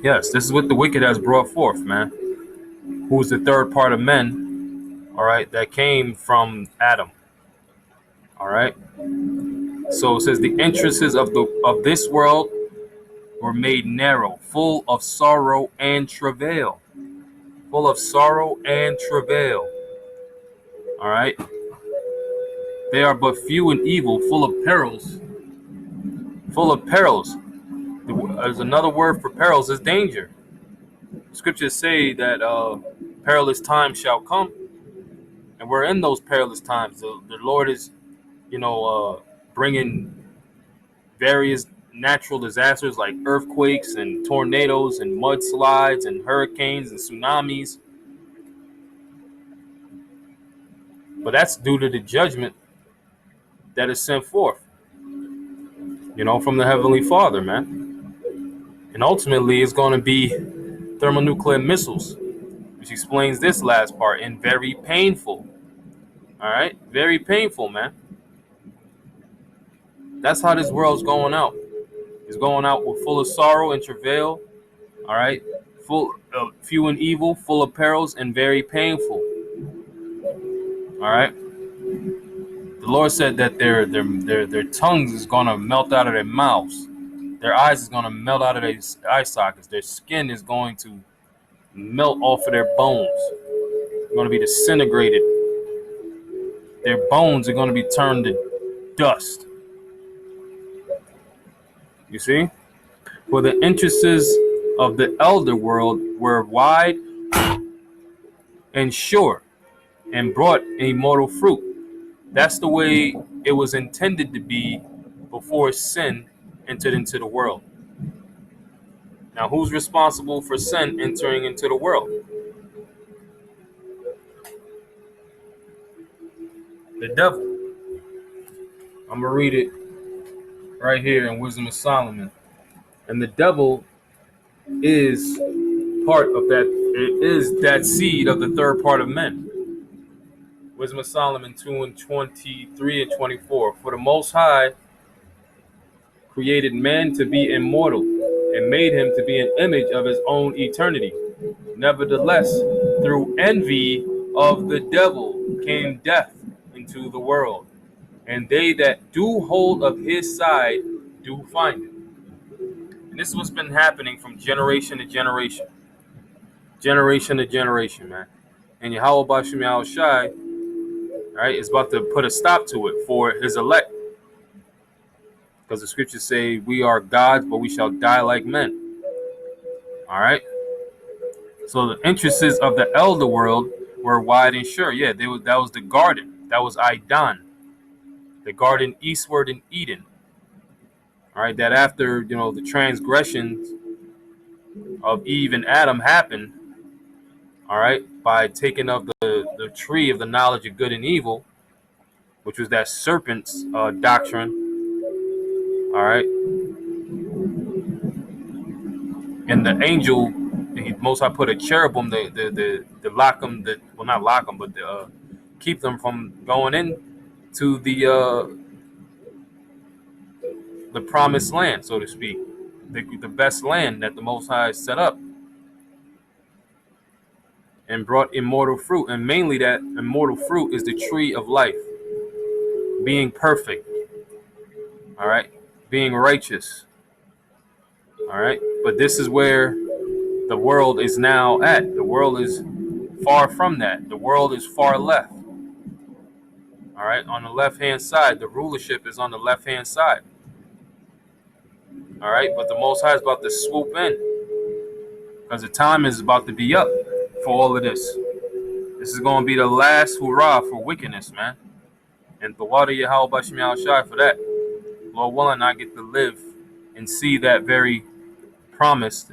Yes, this is what the wicked has brought forth, man. Who's the third part of men, all right, that came from Adam. All right. So it says the entrances of this world were made narrow, full of sorrow and travail. Full of sorrow and travail. All right. They are but few and evil, full of perils. Full of perils. There's another word for perils is danger. Scriptures say that perilous times shall come, and we're in those perilous times. The Lord is, bringing various natural disasters like earthquakes and tornadoes and mudslides and hurricanes and tsunamis. But that's due to the judgment that is sent forth, from the Heavenly Father, man. And ultimately, it's going to be thermonuclear missiles, which explains this last part, and very painful. All right? Very painful, man. That's how this world's going out. It's going out with full of sorrow and travail. All right? Full of few and evil, full of perils, and very painful. All right? The Lord said that their tongues is going to melt out of their mouths. Their eyes is going to melt out of their eye sockets. Their skin is going to melt off of their bones. They're going to be disintegrated. Their bones are going to be turned to dust. You see? For the entrances of the elder world were wide and sure, and brought immortal fruit. That's the way it was intended to be before sin entered into the world. Now, who's responsible for sin entering into the world? The devil. I'm going to read it right here in Wisdom of Solomon. And the devil is part of that. It is that seed of the third part of men. Wisdom of Solomon 2 and 23 and 24. For the Most High created man to be immortal and made him to be an image of his own eternity. Nevertheless, through envy of the devil came death into the world, and they that do hold of his side do find it. And this is what's been happening from generation to generation. Generation to generation, man. And Yahweh Bashim Yahushai, right, is about to put a stop to it for his elect. Because the scriptures say we are gods, but we shall die like men. All right. So the entrances of the elder world were wide and sure. Yeah, that was the garden. That was Idan, the garden eastward in Eden. All right. That after the transgressions of Eve and Adam happened. All right, by taking of the tree of the knowledge of good and evil, which was that serpent's doctrine. All right. And the angel, the Most High put a cherubim to lock them, not lock them, but keep them from going in to the promised land, so to speak, the best land that the Most High set up, and brought immortal fruit. And mainly that immortal fruit is the tree of life, being perfect. All right. Being righteous. All right. But this is where the world is now at. The world is far from that. The world is far left. All right. On the left-hand side, the rulership is on the left-hand side. All right. But the Most High is about to swoop in, because the time is about to be up for all of this. This is going to be the last hurrah for wickedness, man. And the water Yahweh Bashim Yahushai for that. Lord willing, I get to live and see that very promise,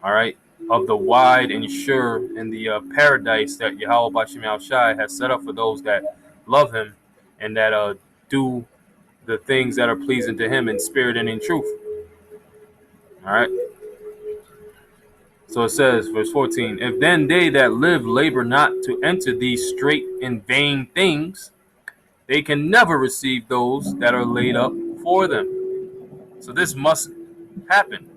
all right, of the wide and sure and the paradise that Yahweh Bashim Yahushai has set up for those that love him and that do the things that are pleasing to him in spirit and in truth. All right. So it says, verse 14, if then they that live labor not to enter these straight and vain things, they can never receive those that are laid up for them. So this must happen.